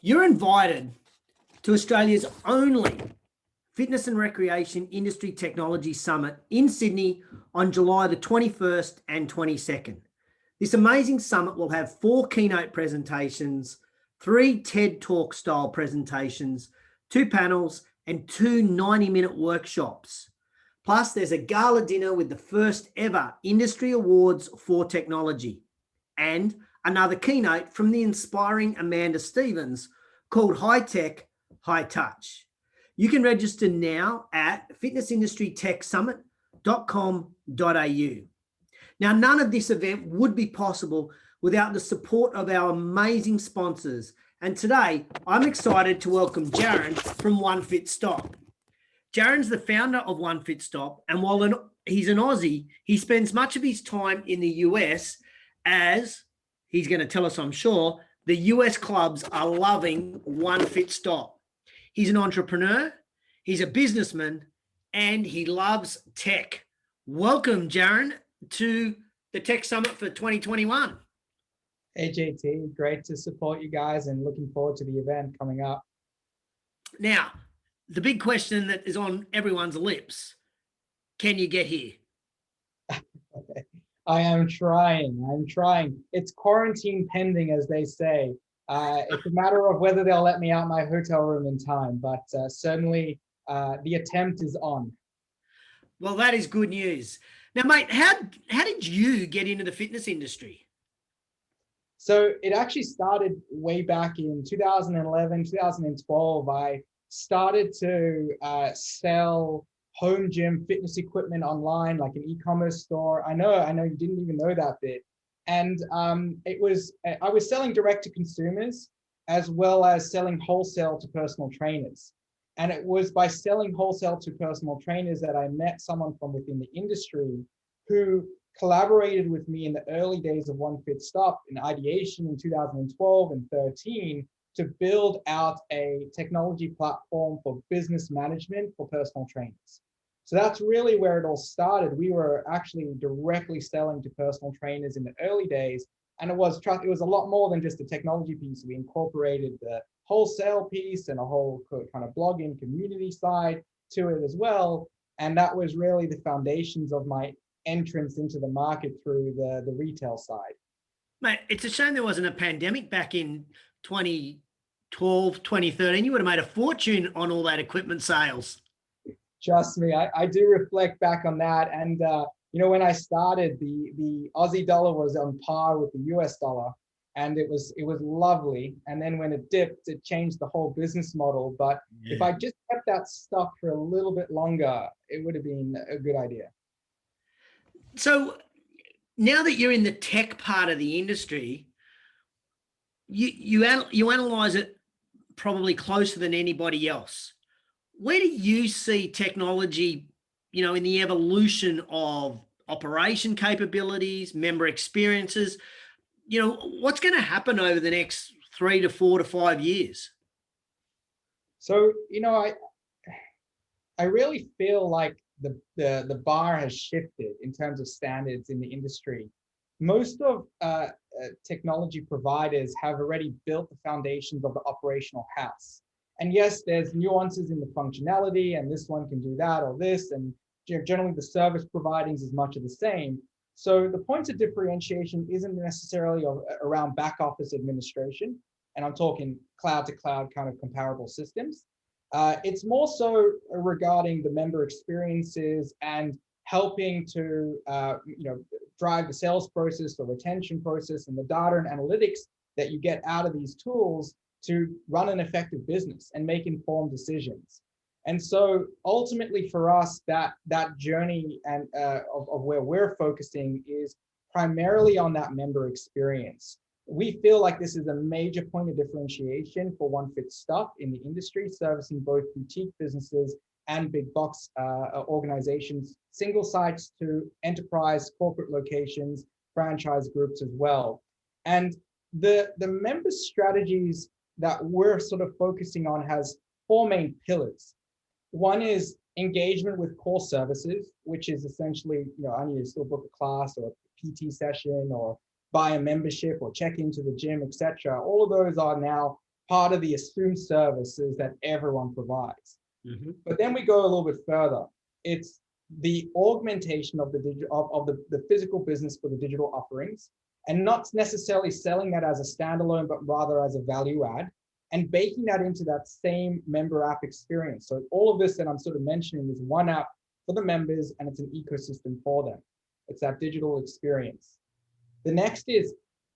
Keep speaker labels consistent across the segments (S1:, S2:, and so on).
S1: You're invited to Australia's only Fitness and Recreation Industry Technology Summit in Sydney on July the 21st and 22nd. This amazing summit will have 4 keynote presentations, 3 TED Talk style presentations, 2 panels, and 2 90-minute workshops. Plus, there's a gala dinner with the first ever industry awards for technology and another keynote from the inspiring Amanda Stevens called High Tech, High Touch. You can register now at fitnessindustrytechsummit.com.au. Now, none of this event would be possible without the support of our amazing sponsors. And today, I'm excited to welcome Jaron from One Fit Stop. Jaron's the founder of One Fit Stop, and while he's an Aussie, he spends much of his time in the US, as he's going to tell us, I'm sure, the US clubs are loving One Fit Stop. He's an entrepreneur, he's a businessman, and he loves tech. Welcome, Jaron, to the Tech Summit for 2021.
S2: Hey, JT, great to support you guys and looking forward to the event coming up.
S1: Now, the big question that is on everyone's lips, can you get here?
S2: Okay. I'm trying. It's quarantine pending, as they say. It's a matter of whether they'll let me out my hotel room in time, but certainly the attempt is on.
S1: Well, that is good news. Now, mate, how did you get into the fitness industry?
S2: So it actually started way back in 2011, 2012. I started to sell home gym fitness equipment online, like an e-commerce store. I know you didn't even know that bit. And I was selling direct to consumers as well as selling wholesale to personal trainers. And it was by selling wholesale to personal trainers that I met someone from within the industry who collaborated with me in the early days of One Fit Stop in ideation in 2012 and 13 to build out a technology platform for business management for personal trainers. So that's really where it all started. We were actually directly selling to personal trainers in the early days, and it was a lot more than just the technology piece. We incorporated the wholesale piece and a whole kind of blogging community side to it as well. And that was really the foundations of my entrance into the market through the retail side.
S1: Mate, it's a shame there wasn't a pandemic back in 2012, 2013. You would have made a fortune on all that equipment sales.
S2: Trust me, I do reflect back on that. And, when I started, the Aussie dollar was on par with the US dollar, and it was lovely. And then when it dipped, it changed the whole business model. But if I just kept that stock for a little bit longer, it would have been a good idea.
S1: So now that you're in the tech part of the industry, you analyze it probably closer than anybody else. Where do you see technology, in the evolution of operation capabilities, member experiences? What's going to happen over the next 3 to 4 to 5 years?
S2: So, I really feel like the bar has shifted in terms of standards in the industry. Most of technology providers have already built the foundations of the operational house. And yes, there's nuances in the functionality, and this one can do that or this, and generally the service providing is much of the same. So the points of differentiation isn't necessarily around back office administration, and I'm talking cloud to cloud kind of comparable systems. It's more so regarding the member experiences and helping to drive the sales process, the retention process, and the data and analytics that you get out of these tools to run an effective business and make informed decisions. And so ultimately for us, that journey and of where we're focusing is primarily on that member experience. We feel like this is a major point of differentiation for One Fit Stop in the industry, servicing both boutique businesses and big box organizations, single sites to enterprise, corporate locations, franchise groups as well. And the member strategies that we're sort of focusing on has 4 main pillars. One is engagement with core services, which is essentially, I need to still book a class or a PT session or buy a membership or check into the gym, etc. All of those are now part of the assumed services that everyone provides.
S1: Mhm.
S2: But then we go a little bit further. It's the augmentation of the the physical business for the digital offerings, and not necessarily selling that as a standalone, but rather as a value add, and baking that into that same member app experience. So all of this that I'm sort of mentioning is one app for the members, and it's an ecosystem for them. It's that digital experience. The next is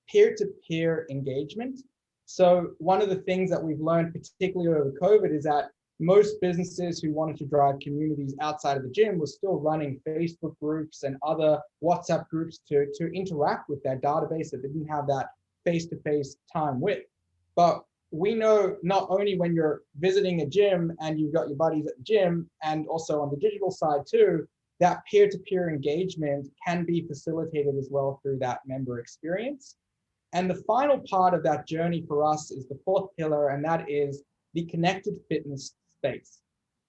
S2: peer-to-peer engagement. So one of the things that we've learned, particularly over COVID, is that most businesses who wanted to drive communities outside of the gym were still running Facebook groups and other WhatsApp groups to interact with their database that they didn't have that face-to-face time with. But we know not only when you're visiting a gym and you've got your buddies at the gym, and also on the digital side too, that peer-to-peer engagement can be facilitated as well through that member experience. And the final part of that journey for us is the fourth pillar, and that is the connected fitness space.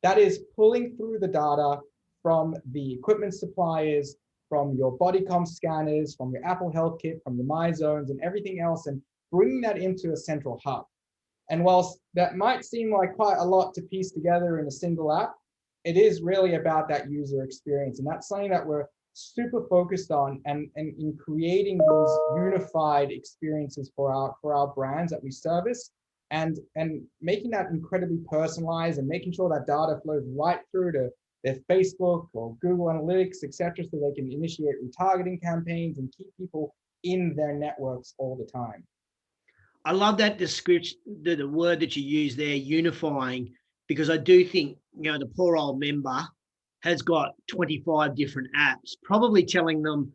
S2: That is pulling through the data from the equipment suppliers, from your Bodycom scanners, from your Apple Health Kit, from the MyZones and everything else, and bringing that into a central hub. And whilst that might seem like quite a lot to piece together in a single app, it is really about that user experience. And that's something that we're super focused on, and in creating these unified experiences for our brands that we service, and making that incredibly personalized, and making sure that data flows right through to their Facebook or Google Analytics, etc., so they can initiate retargeting campaigns and keep people in their networks all the time.
S1: I love that description, the word that you use there, unifying, because I do think, the poor old member has got 25 different apps, probably telling them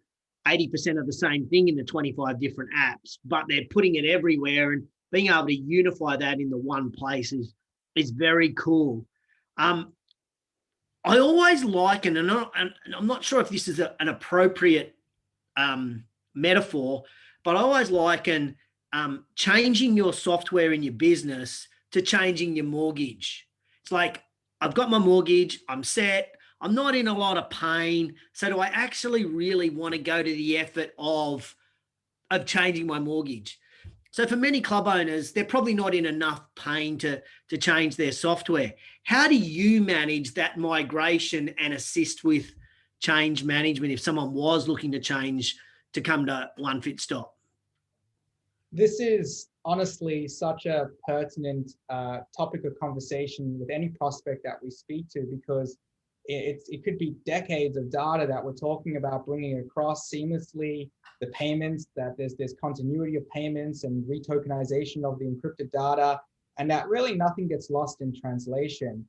S1: 80% of the same thing in the 25 different apps, but they're putting it everywhere, and being able to unify that in the one place is very cool. I always liken, and I'm not sure if this is an appropriate metaphor, but I always liken changing your software in your business to changing your mortgage. It's like, I've got my mortgage, I'm set, I'm not in a lot of pain. So do I actually really want to go to the effort of changing my mortgage? So for many club owners, they're probably not in enough pain to change their software. How do you manage that migration and assist with change management if someone was looking to change to come to One Fit Stop?
S2: This is honestly such a pertinent topic of conversation with any prospect that we speak to, because it could be decades of data that we're talking about bringing across seamlessly, the payments, that there's continuity of payments and retokenization of the encrypted data, and that really nothing gets lost in translation.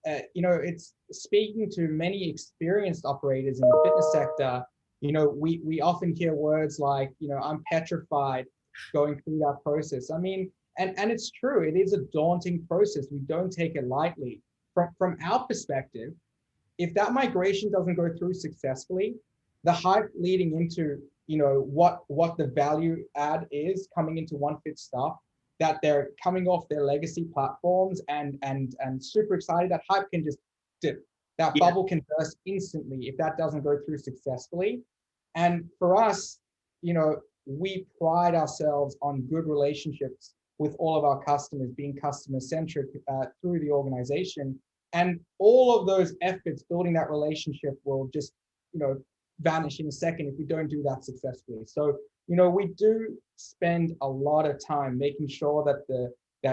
S2: It's speaking to many experienced operators in the fitness sector. We often hear words like, I'm petrified going through that process. I mean, and it's true, it is a daunting process. We don't take it lightly. From our perspective, if that migration doesn't go through successfully, the hype leading into, what the value add is coming into One Fit Stop, that they're coming off their legacy platforms and super excited, that hype can just dip. That bubble can burst instantly if that doesn't go through successfully. And for us, we pride ourselves on good relationships with all of our customers, being customer centric through the organization. And all of those efforts building that relationship will just, vanish in a second if we don't do that successfully. So, we do spend a lot of time making sure that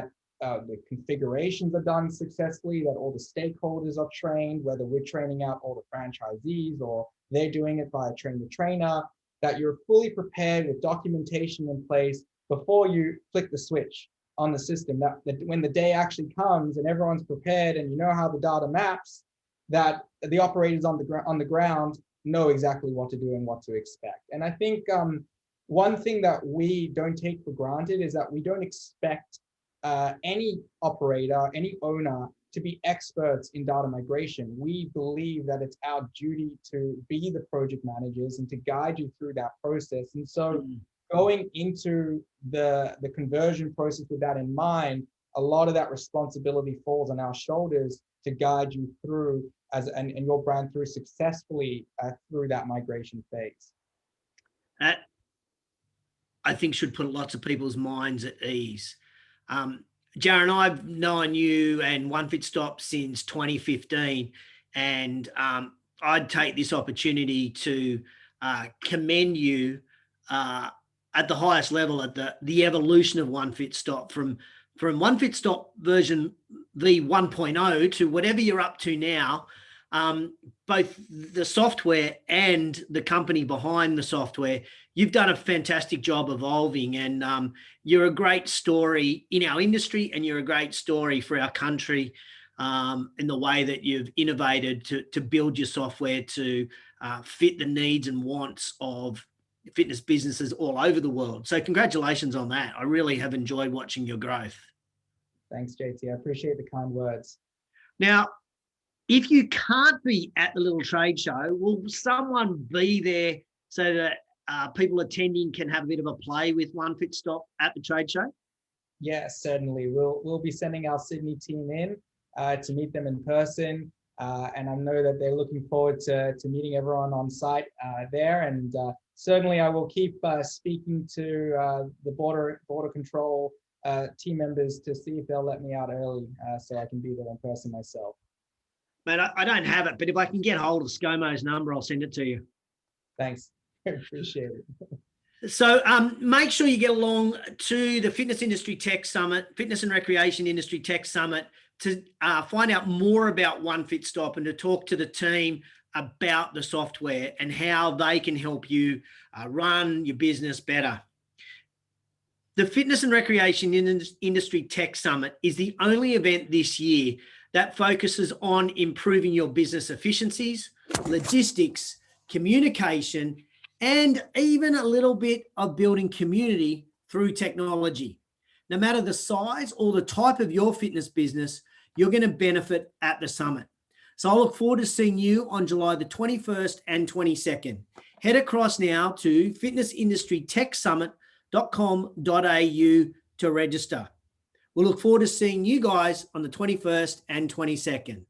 S2: the configurations are done successfully, that all the stakeholders are trained, whether we're training out all the franchisees or they're doing it by a trainer, that you're fully prepared with documentation in place before you flick the switch on the system, that when the day actually comes and everyone's prepared and you know how the data maps, that the operators on the ground know exactly what to do and what to expect. And I think one thing that we don't take for granted is that we don't expect any operator, any owner to be experts in data migration. We believe that it's our duty to be the project managers and to guide you through that process. And so going into the conversion process with that in mind, a lot of that responsibility falls on our shoulders to guide you through and your brand through successfully through that migration phase.
S1: That, I think, should put lots of people's minds at ease. Jaron, I've known you and One Fit Stop since 2015, and I'd take this opportunity to commend you at the highest level at the evolution of One Fit Stop from One Fit Stop version V 1.0 to whatever you're up to now. Both the software and the company behind the software, you've done a fantastic job evolving, and you're a great story in our industry, and you're a great story for our country in the way that you've innovated to build your software to fit the needs and wants of fitness businesses all over the world. So congratulations on that. I really have enjoyed watching your growth.
S2: Thanks, JT. I appreciate the kind words.
S1: Now, if you can't be at the little trade show, will someone be there so that people attending can have a bit of a play with One Fit Stop at the trade show?
S2: Yes, certainly. We'll be sending our Sydney team in to meet them in person, and I know that they're looking forward to meeting everyone on site there. And certainly, I will keep speaking to the border control team members to see if they'll let me out early so I can be there in person myself.
S1: Mate, I don't have it, but if I can get hold of ScoMo's number, I'll send it to you.
S2: Thanks. Appreciate it.
S1: So make sure you get along to the Fitness Industry Tech Summit, Fitness and Recreation Industry Tech Summit, to find out more about One Fit Stop and to talk to the team about the software and how they can help you run your business better. The Fitness and Recreation Industry Tech Summit is the only event this year that focuses on improving your business efficiencies, logistics, communication, and even a little bit of building community through technology. No matter the size or the type of your fitness business, you're going to benefit at the summit. So I look forward to seeing you on July the 21st and 22nd. Head across now to fitnessindustrytechsummit.com.au to register. We'll look forward to seeing you guys on the 21st and 22nd.